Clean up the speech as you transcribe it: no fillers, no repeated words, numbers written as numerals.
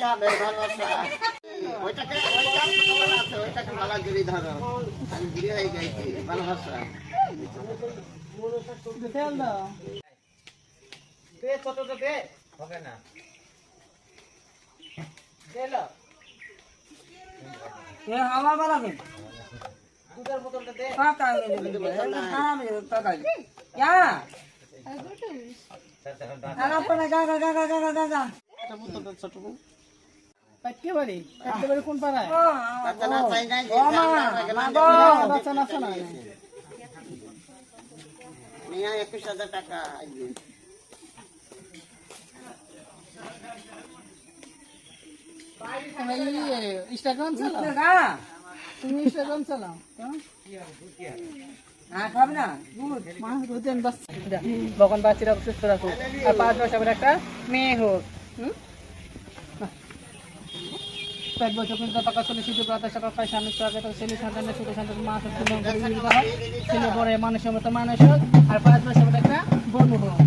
ভালোবাসা ওইটাকে ওইটাকে ভালো করে ধরো আমি বিয়ে হয়ে গেছি ভালোবাসা তেল দাও দে ছোটটা দে হবে না দে লো এ আমার বাড়াবে দুধের বোতলটা দে কাকা কাকা ইয়া আপনা কাকা কাকা কাকা কাকা এটা বোতলটা ছোট কাটতে পারি কোন পাড়ায় বাচ্চা না চাই না ও মা বাচ্চা না শোনা নিয়া 21,000 টাকা ইনস্টাগ্রাম চালাও তুমি ইনস্টাগ্রাম চালাও খাবে না ভগবান বাচ্চারা সুস্থ রাখুক আর 5 বছর পরে একটা মেয়ে হোক 5 বছর পর্যন্ত টাকা চলে শুধু প্রত্যাশা পায় স্বামী সঙ্গে ছেলে সন্তানের ছোট সন্তান মা ছেলে বড় মানুষের মতো মানুষ হোক আর 5 বছর পরে একটা বোন হোক